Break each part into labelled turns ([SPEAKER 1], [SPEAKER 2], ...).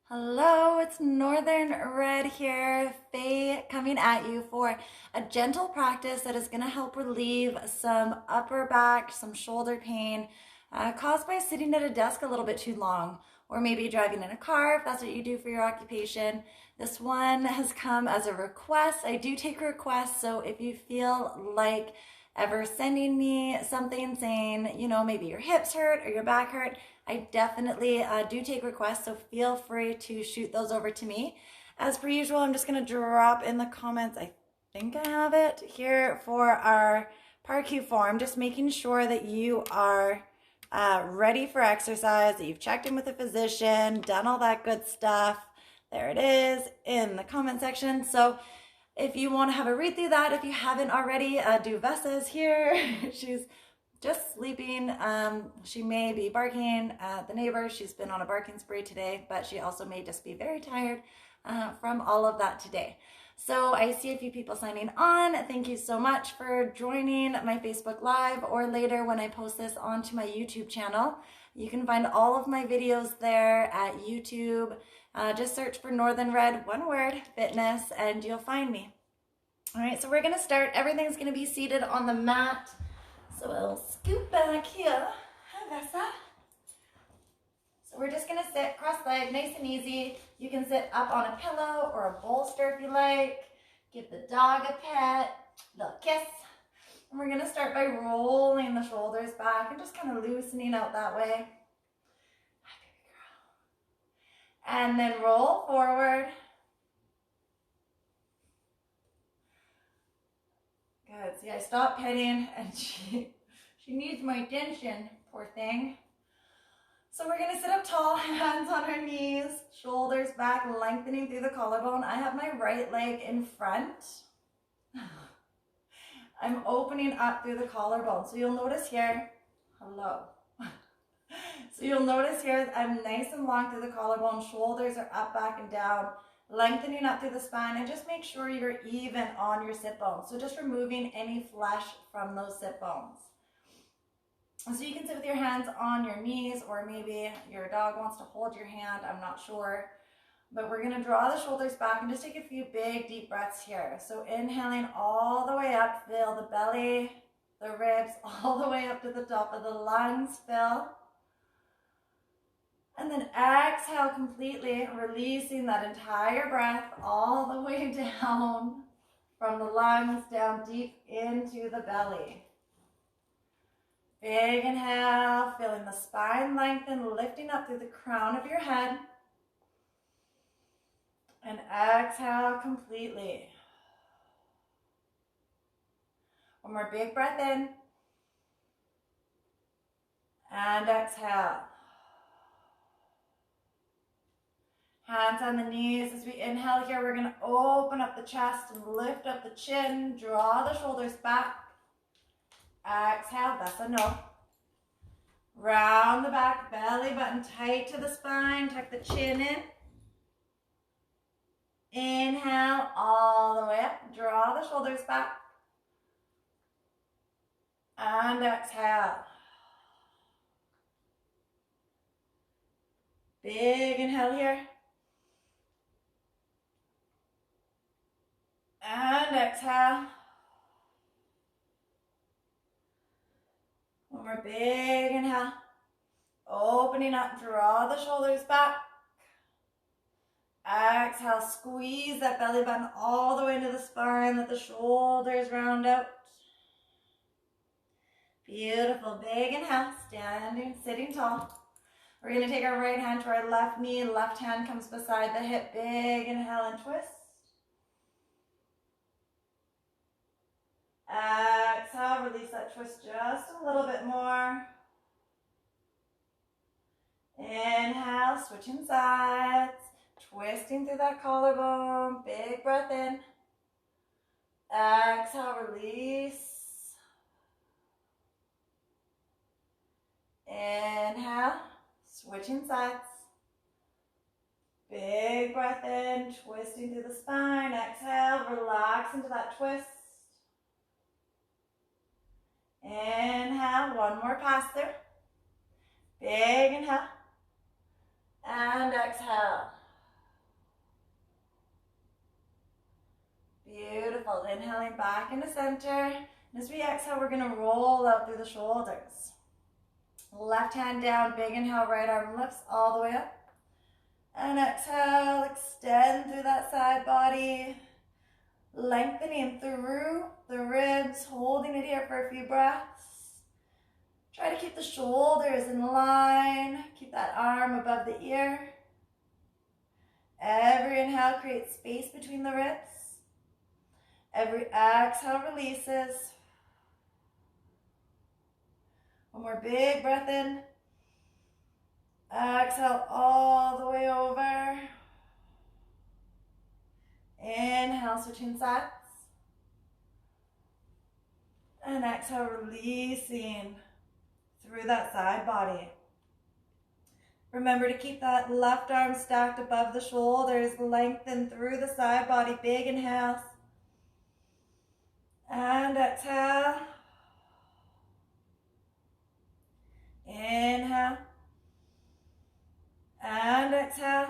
[SPEAKER 1] Hello, it's Northern Red here, Faye coming at you for a gentle practice that is going to help relieve some upper back, some shoulder pain caused by sitting at a desk a little bit too long, or maybe driving in a car if that's what you do for your occupation. This one has come as a request. I do take requests, so if you feel like ever sending me something saying, maybe your hips hurt or your back hurt, I definitely do take requests, so feel free to shoot those over to me. As per usual, I'm just going to drop in the comments, I think I have it here for our PAR-Q form, just making sure that you are ready for exercise, that you've checked in with a physician, done all that good stuff. There it is in the comment section. So if you want to have a read through that, if you haven't already, Duvessa is here. She's just sleeping. She may be barking at the neighbor. She's been on a barking spree today, but she also may just be very tired from all of that today. So I see a few people signing on. Thank you so much for joining my Facebook Live, or later when I post this onto my YouTube channel. You can find all of my videos there at YouTube. Just search for NorthernRed, one word, fitness, and you'll find me. All right, so we're gonna start. Everything's gonna be seated on the mat. So I'll scoot back here. Hi, Vessa. So we're just gonna sit cross-legged, nice and easy. You can sit up on a pillow or a bolster if you like. Give the dog a pet, little kiss. And we're gonna start by rolling the shoulders back and just kind of loosening out that way. Hi, baby girl. And then roll forward. Good. See, I stopped petting and she needs my attention, poor thing. So we're gonna sit up tall, hands on our knees, shoulders back, lengthening through the collarbone. I have my right leg in front. I'm opening up through the collarbone. So you'll notice here, hello. So you'll notice here, I'm nice and long through the collarbone, shoulders are up, back, and down, lengthening up through the spine, and just make sure you're even on your sit bones. So just removing any flesh from those sit bones. So you can sit with your hands on your knees, or maybe your dog wants to hold your hand, I'm not sure. But we're gonna draw the shoulders back and just take a few big deep breaths here. So inhaling all the way up, fill the belly, the ribs, all the way up to the top of the lungs, fill. And then exhale completely, releasing that entire breath all the way down from the lungs, down deep into the belly. Big inhale, feeling the spine lengthen, lifting up through the crown of your head. And exhale completely. One more big breath in. And exhale. Hands on the knees. As we inhale here, we're going to open up the chest and lift up the chin. Draw the shoulders back. Exhale, that's a no. Round the back, belly button tight to the spine. Tuck the chin in. Inhale all the way up. Draw the shoulders back. And exhale. Big inhale here. And exhale. One more big inhale. Opening up, draw the shoulders back. Exhale, squeeze that belly button all the way into the spine. Let the shoulders round out. Beautiful, big inhale, standing, sitting tall. We're going to take our right hand to our left knee. Left hand comes beside the hip. Big inhale and twist. Exhale, release that twist just a little bit more. Inhale, switching sides. Twisting through that collarbone. Big breath in. Exhale, release. Inhale, switching sides. Big breath in, twisting through the spine. Exhale, relax into that twist. Inhale, one more pass through. Big inhale. And exhale. beautiful. Inhaling back into center. And as we exhale, we're going to roll out through the shoulders. Left hand down, big inhale, right arm lifts all the way up. And exhale, extend through that side body. Lengthening through the ribs, holding it here for a few breaths. Try to keep the shoulders in line. Keep that arm above the ear. Every inhale creates space between the ribs. Every exhale releases. One more big breath in. Exhale all the way over. Inhale, switching sides. And exhale, releasing through that side body. Remember to keep that left arm stacked above the shoulders, lengthen through the side body, big inhales. And exhale. Inhale. And exhale.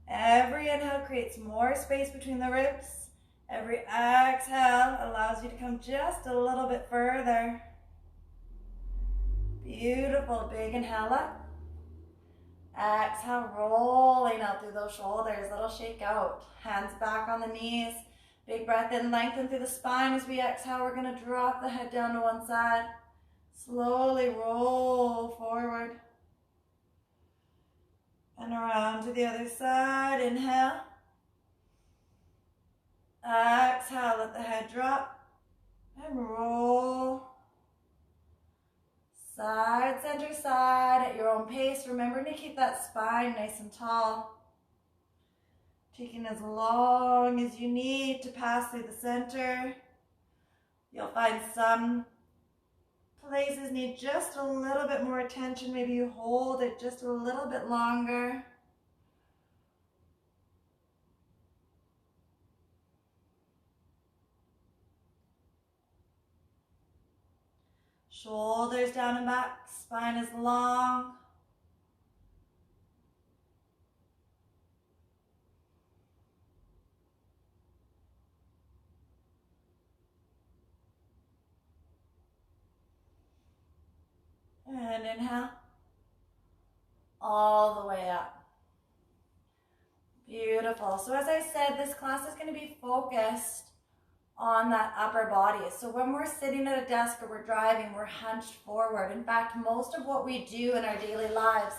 [SPEAKER 1] Every inhale creates more space between the ribs. Every exhale allows you to come just a little bit further. Beautiful. Big inhale up. Exhale, rolling out through those shoulders. Little shake out. Hands back on the knees. Big breath in, lengthen through the spine. As we exhale, we're going to drop the head down to one side. Slowly roll forward. And around to the other side. Inhale. Exhale, let the head drop. And roll. Side, center, side at your own pace. Remember to keep that spine nice and tall. Taking as long as you need to pass through the center. You'll find some places need just a little bit more attention. Maybe you hold it just a little bit longer. Shoulders down and back, spine is long. And inhale, all the way up. Beautiful. So as I said, this class is going to be focused on that upper body. So when we're sitting at a desk or we're driving, we're hunched forward. In fact, most of what we do in our daily lives,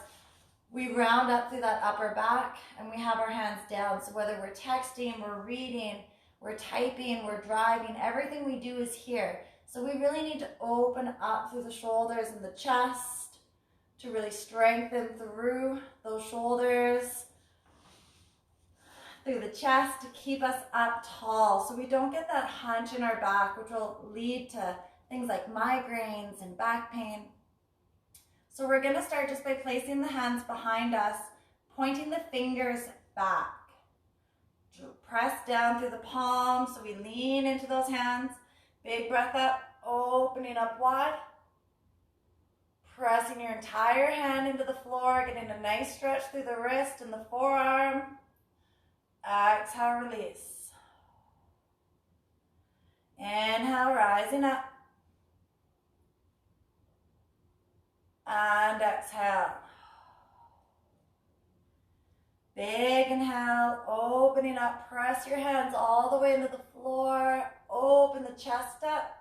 [SPEAKER 1] we round up through that upper back and we have our hands down. So whether we're texting, we're reading, we're typing, we're driving, everything we do is here. So we really need to open up through the shoulders and the chest to really strengthen through those shoulders, through the chest to keep us up tall so we don't get that hunch in our back, which will lead to things like migraines and back pain. So we're going to start just by placing the hands behind us, pointing the fingers back. Press down through the palms so we lean into those hands. Big breath up, opening up wide. Pressing your entire hand into the floor, getting a nice stretch through the wrist and the forearm. Exhale, release. Inhale, rising up. And exhale. Big inhale, opening up. Press your hands all the way into the floor. Open the chest up.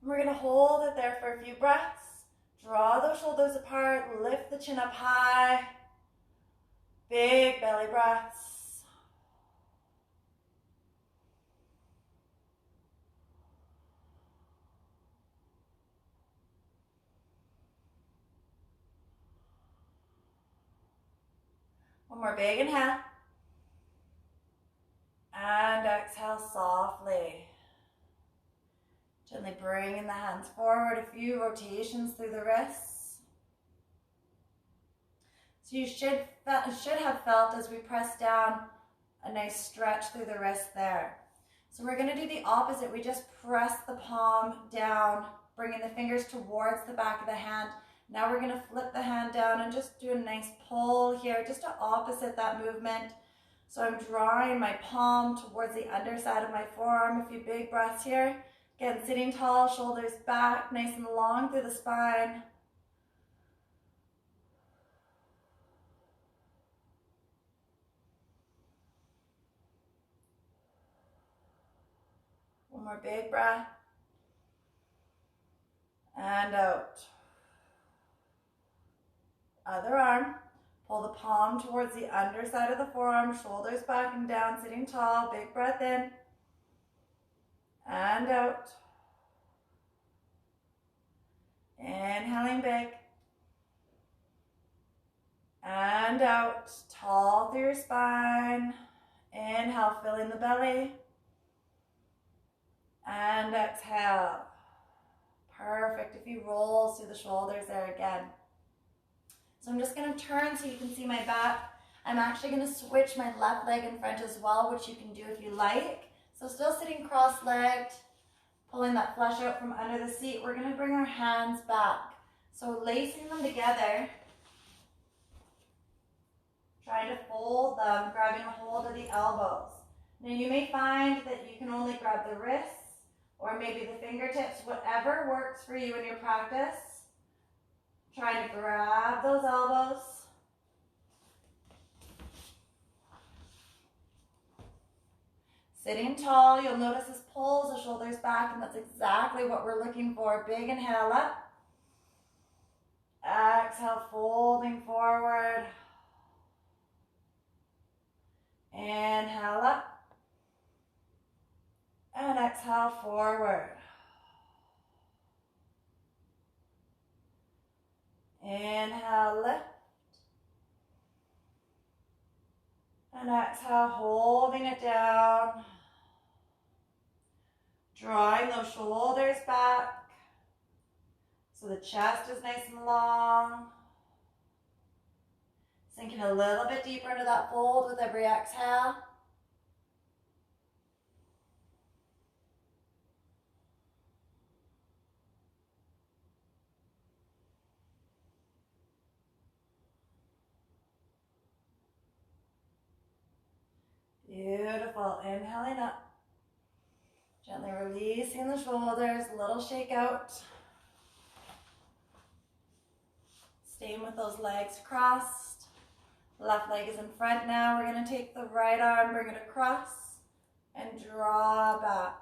[SPEAKER 1] We're going to hold it there for a few breaths. Draw those shoulders apart. Lift the chin up high. Big belly breaths. One more big inhale. And exhale softly. Gently bringing the hands forward, a few rotations through the wrists. So you should have felt as we press down a nice stretch through the wrist there. So we're going to do the opposite. We just press the palm down, bringing the fingers towards the back of the hand. Now we're going to flip the hand down and just do a nice pull here, just to opposite that movement. So I'm drawing my palm towards the underside of my forearm. A few big breaths here. Again, sitting tall, shoulders back, nice and long through the spine. One more big breath. And out. Other arm. Pull the palm towards the underside of the forearm, shoulders back and down, sitting tall. Big breath in. And out. Inhaling big. And out. Tall through your spine. Inhale, filling the belly. And exhale. Perfect. If you roll through the shoulders there again. So I'm just going to turn so you can see my back. I'm actually going to switch my left leg in front as well, which you can do if you like. So still sitting cross-legged, pulling that flesh out from under the seat. We're going to bring our hands back. So lacing them together, trying to fold them, grabbing a hold of the elbows. Now you may find that you can only grab the wrists or maybe the fingertips, whatever works for you in your practice. Trying to grab those elbows. Sitting tall, you'll notice this pulls the shoulders back, and that's exactly what we're looking for. Big inhale up. Exhale, folding forward. Inhale up. And exhale, forward. Inhale, lift. And exhale, holding it down. Drawing those shoulders back so the chest is nice and long. Sinking a little bit deeper into that fold with every exhale. Beautiful. Inhaling up. Gently releasing the shoulders, a little shake out. Staying with those legs crossed. Left leg is in front now. We're going to take the right arm, bring it across, and draw back.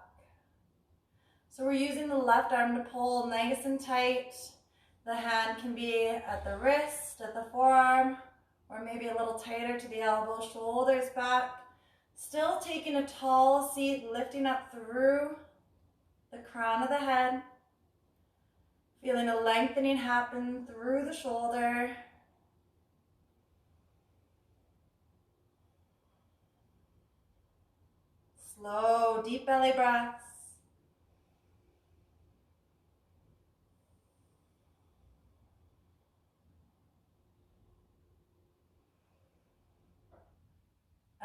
[SPEAKER 1] So we're using the left arm to pull nice and tight. The hand can be at the wrist, at the forearm, or maybe a little tighter to the elbow, shoulders back. Still taking a tall seat, lifting up through the crown of the head. Feeling a lengthening happen through the shoulder. Slow, deep belly breaths.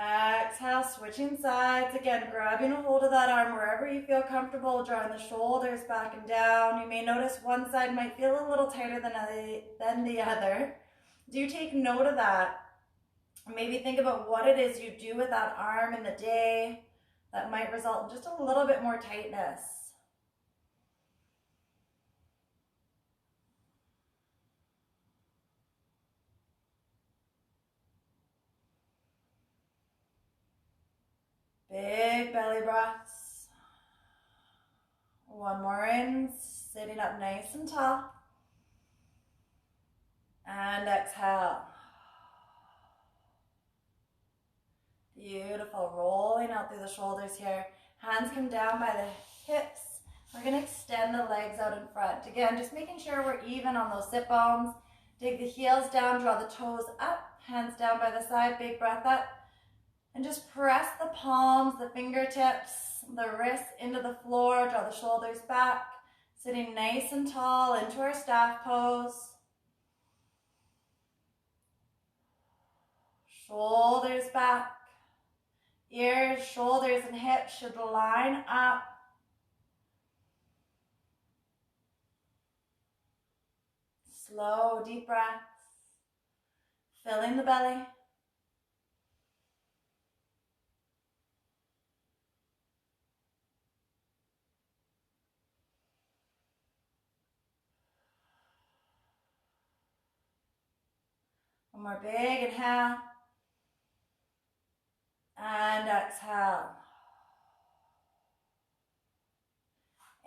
[SPEAKER 1] Exhale, switching sides. Again, grabbing a hold of that arm wherever you feel comfortable, drawing the shoulders back and down. You may notice one side might feel a little tighter than the other. Do take note of that. Maybe think about what it is you do with that arm in the day that might result in just a little bit more tightness. Big belly breaths. One more in, sitting up nice and tall. And exhale. Beautiful, rolling out through the shoulders here. Hands come down by the hips. We're gonna extend the legs out in front. Again, just making sure we're even on those sit bones. Dig the heels down, draw the toes up, hands down by the side, big breath up. And just press the palms, the fingertips, the wrists into the floor, draw the shoulders back. Sitting nice and tall into our staff pose. Shoulders back. Ears, shoulders, and hips should line up. Slow, deep breaths. Filling the belly. One more big inhale. And exhale.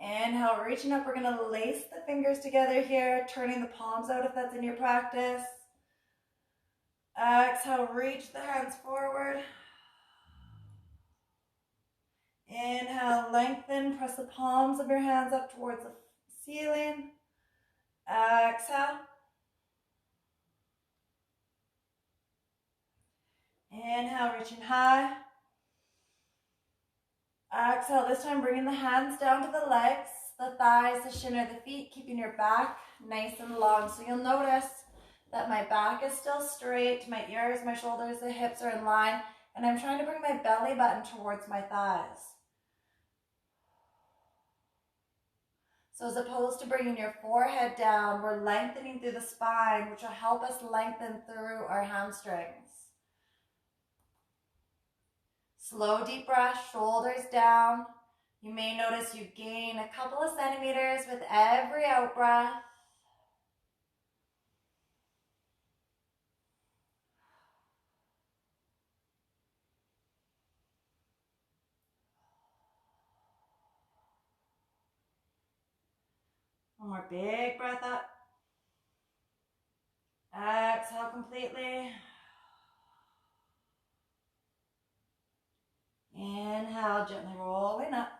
[SPEAKER 1] Inhale, reaching up. We're going to lace the fingers together here, turning the palms out if that's in your practice. Exhale, reach the hands forward. Inhale, lengthen, press the palms of your hands up towards the ceiling. Exhale. Inhale, reaching high. Exhale, this time bringing the hands down to the legs, the thighs, the shin, or the feet, keeping your back nice and long. So you'll notice that my back is still straight, my ears, my shoulders, the hips are in line, and I'm trying to bring my belly button towards my thighs. So as opposed to bringing your forehead down, we're lengthening through the spine, which will help us lengthen through our hamstrings. Slow, deep breath, shoulders down. You may notice you gain a couple of centimeters with every out breath. One more big breath up. Exhale completely. Inhale, gently rolling up.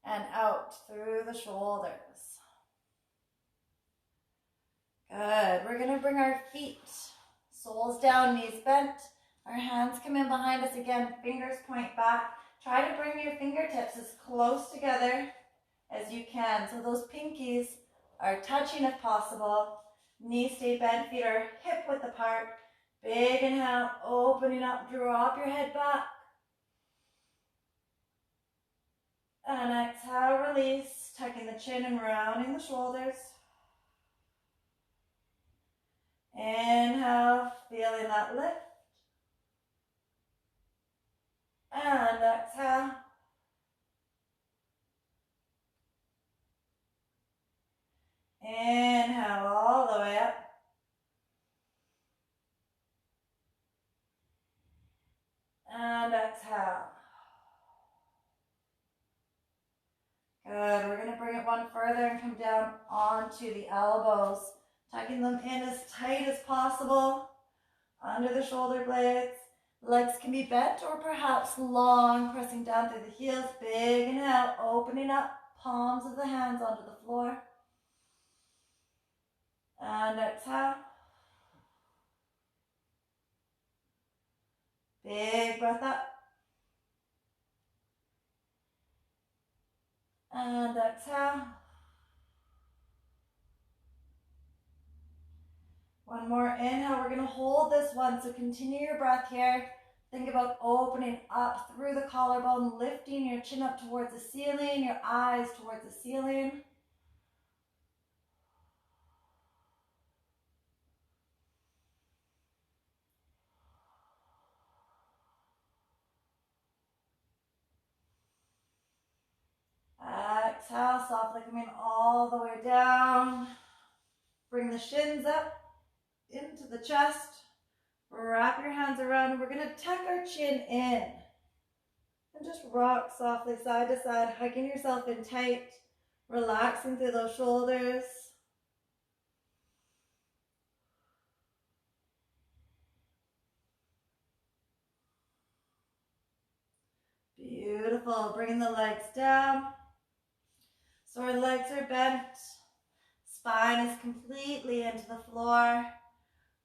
[SPEAKER 1] And out through the shoulders. Good. We're going to bring our feet, soles down, knees bent. Our hands come in behind us again, fingers point back. Try to bring your fingertips as close together as you can. So those pinkies are touching if possible. Knees stay bent, feet are hip width apart. Big inhale, opening up, drop your head back. And exhale, release, tucking the chin and rounding the shoulders. Inhale, feeling that lift. And exhale. Inhale all the way up. And exhale. Good. We're going to bring it one further and come down onto the elbows, tucking them in as tight as possible under the shoulder blades. Legs can be bent or perhaps long, pressing down through the heels. Big inhale, opening up, palms of the hands onto the floor. And exhale. Big breath up. And exhale. One more inhale. We're going to hold this one. So continue your breath here. Think about opening up through the collarbone, lifting your chin up towards the ceiling, your eyes towards the ceiling. Exhale, softly coming all the way down. Bring the shins up into the chest. Wrap your hands around. We're going to tuck our chin in. And just rock softly side to side, hugging yourself in tight, relaxing through those shoulders. Beautiful. Bringing the legs down. So our legs are bent. Spine is completely into the floor.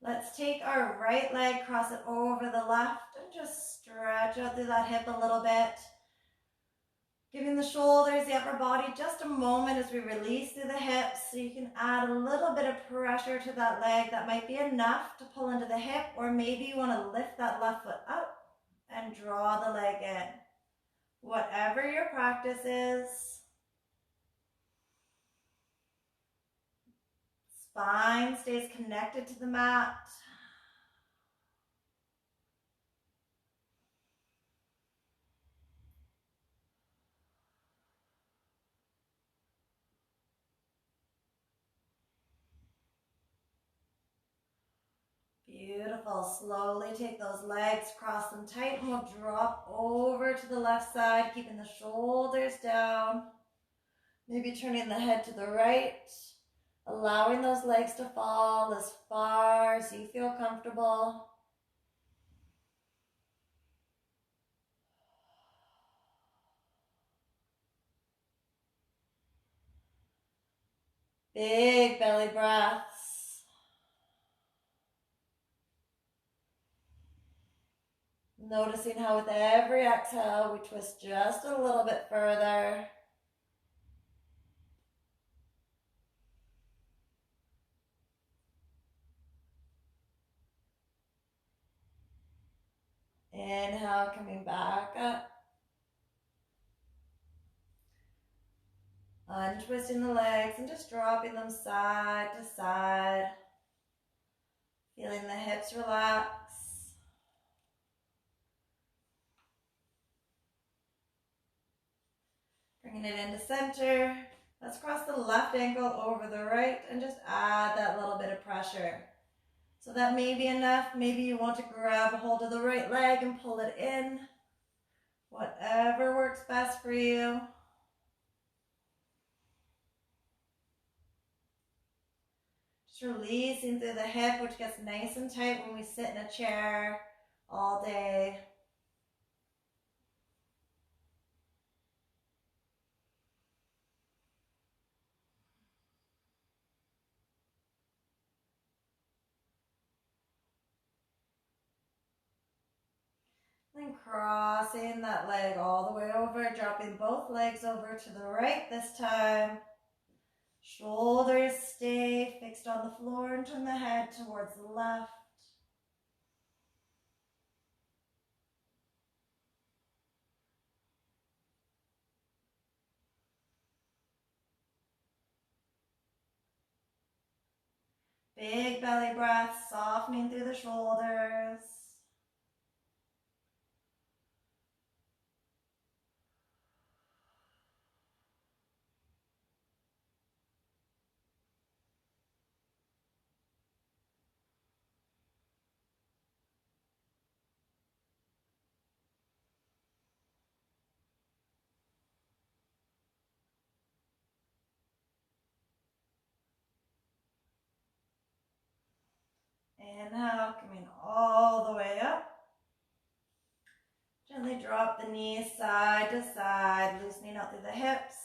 [SPEAKER 1] Let's take our right leg, cross it over the left, and just stretch out through that hip a little bit. Giving the shoulders, the upper body, just a moment as we release through the hips, so you can add a little bit of pressure to that leg. That might be enough to pull into the hip, or maybe you want to lift that left foot up and draw the leg in. Whatever your practice is. Spine stays connected to the mat. Beautiful. Slowly take those legs, cross them tight, and we'll drop over to the left side, keeping the shoulders down. Maybe turning the head to the right, allowing those legs to fall as far as you feel comfortable. Big belly breaths. Noticing how with every exhale, we twist just a little bit further. Inhale, coming back up. Untwisting the legs and just dropping them side to side. Feeling the hips relax. Bringing it into center. Let's cross the left ankle over the right and just add that little bit of pressure. So that may be enough. Maybe you want to grab a hold of the right leg and pull it in. Whatever works best for you. Just releasing through the hip, which gets nice and tight when we sit in a chair all day. Then crossing that leg all the way over, dropping both legs over to the right this time. Shoulders stay fixed on the floor and turn the head towards the left. Big belly breath, softening through the shoulders. Inhale, coming all the way up. Gently drop the knees side to side, loosening out through the hips.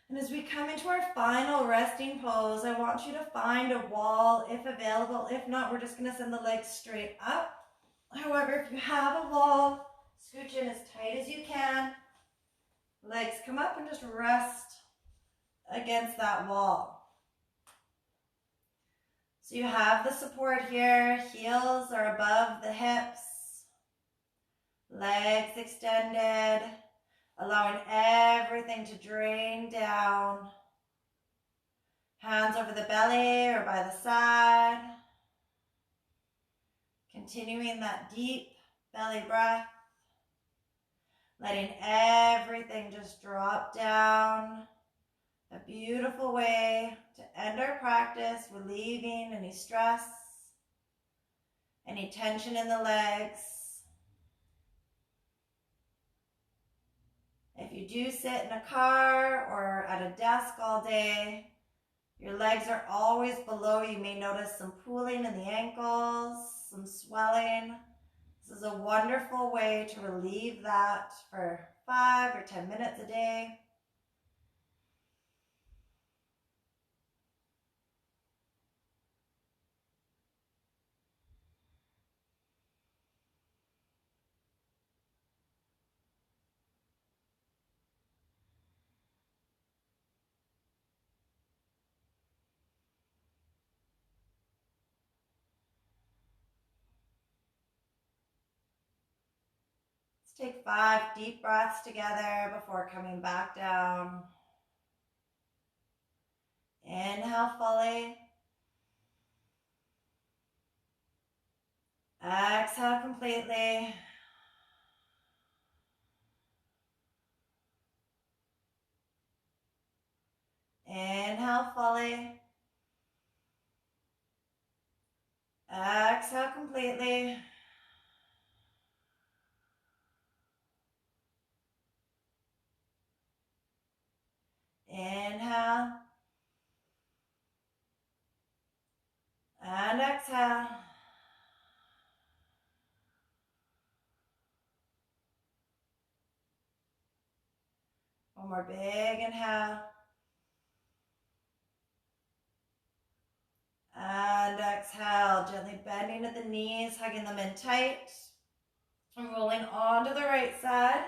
[SPEAKER 1] And as we come into our final resting pose, I want you to find a wall if available. If not, we're just going to send the legs straight up. However, if you have a wall, scooch in as tight as you can. Legs come up and just rest against that wall. So you have the support here. Heels are above the hips. Legs extended, allowing everything to drain down. Hands over the belly or by the side. Continuing that deep belly breath. Letting everything just drop down. A beautiful way to end our practice, relieving any stress, any tension in the legs. If you do sit in a car or at a desk all day, your legs are always below. You may notice some pooling in the ankles, some swelling. This is a wonderful way to relieve that for 5 or 10 minutes a day. Let's take 5 deep breaths together before coming back down. Inhale fully. Exhale completely. Inhale fully. Exhale completely. Inhale. And exhale. One more big inhale. And exhale, gently bending at the knees, hugging them in tight. And rolling onto the right side.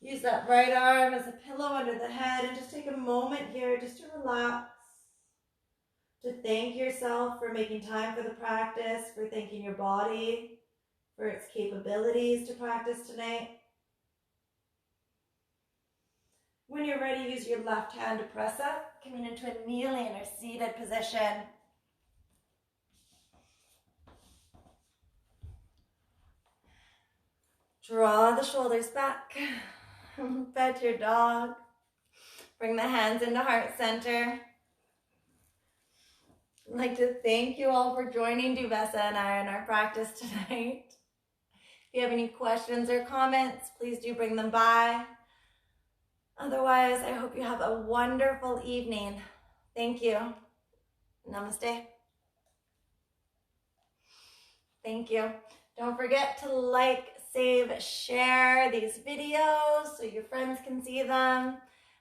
[SPEAKER 1] Use that right arm as a pillow under the head and just take a moment here just to relax. To thank yourself for making time for the practice, for thanking your body for its capabilities to practice tonight. When you're ready, use your left hand to press up, coming into a kneeling or seated position. Draw the shoulders back. Pet your dog. Bring the hands into heart center. I'd like to thank you all for joining Duvessa and I in our practice tonight. If you have any questions or comments, please do bring them by. Otherwise, I hope you have a wonderful evening. Thank you. Namaste. Thank you. Don't forget to like, save, share these videos so your friends can see them.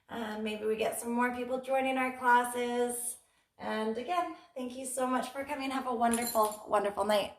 [SPEAKER 1] And maybe we get some more people joining our classes. And again, thank you so much for coming. Have a wonderful, wonderful night.